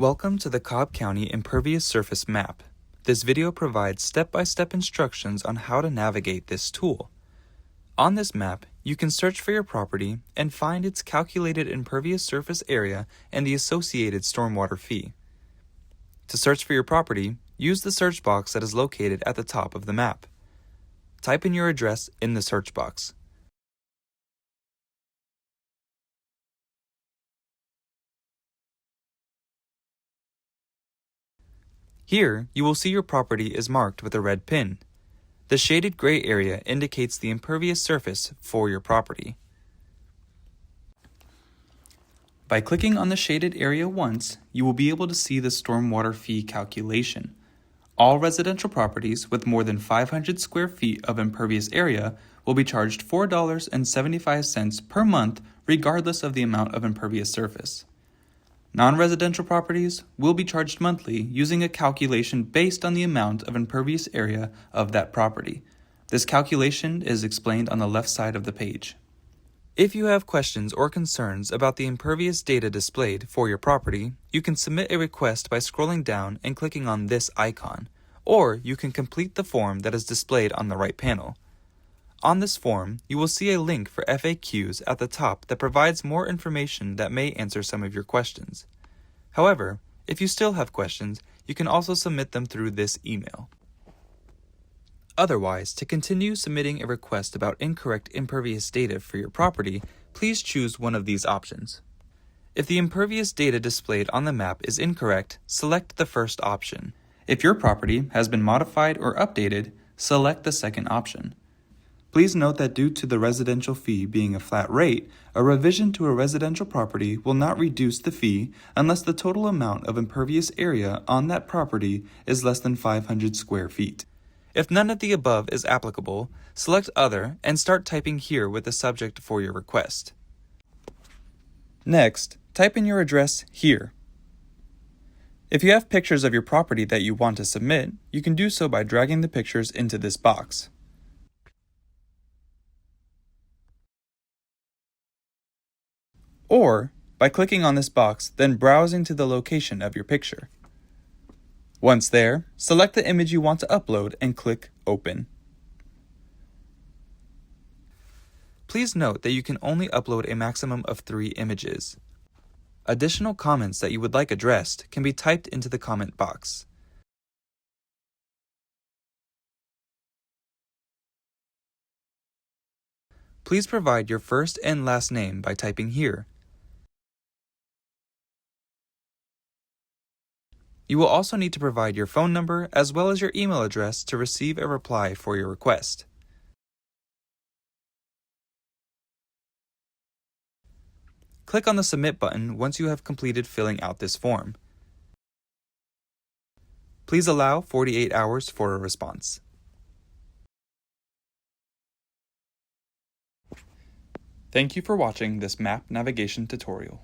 Welcome to the Cobb County Impervious Surface Map. This video provides step-by-step instructions on how to navigate this tool. On this map, you can search for your property and find its calculated impervious surface area and the associated stormwater fee. To search for your property, use the search box that is located at the top of the map. Type in your address in the search box. Here, you will see your property is marked with a red pin. The shaded gray area indicates the impervious surface for your property. By clicking on the shaded area once, you will be able to see the stormwater fee calculation. All residential properties with more than 500 square feet of impervious area will be charged $4.75 per month regardless of the amount of impervious surface. Non-residential properties will be charged monthly using a calculation based on the amount of impervious area of that property. This calculation is explained on the left side of the page. If you have questions or concerns about the impervious data displayed for your property, you can submit a request by scrolling down and clicking on this icon, or you can complete the form that is displayed on the right panel. On this form, you will see a link for FAQs at the top that provides more information that may answer some of your questions. However, if you still have questions, you can also submit them through this email. Otherwise, to continue submitting a request about incorrect impervious data for your property, please choose one of these options. If the impervious data displayed on the map is incorrect, select the first option. If your property has been modified or updated, select the second option. Please note that due to the residential fee being a flat rate, a revision to a residential property will not reduce the fee unless the total amount of impervious area on that property is less than 500 square feet. If none of the above is applicable, select Other and start typing here with the subject for your request. Next, type in your address here. If you have pictures of your property that you want to submit, you can do so by dragging the pictures into this box. Or by clicking on this box, then browsing to the location of your picture. Once there, select the image you want to upload and click Open. Please note that you can only upload a maximum of 3 images. Additional comments that you would like addressed can be typed into the comment box. Please provide your first and last name by typing here. You will also need to provide your phone number as well as your email address to receive a reply for your request. Click on the Submit button once you have completed filling out this form. Please allow 48 hours for a response. Thank you for watching this map navigation tutorial.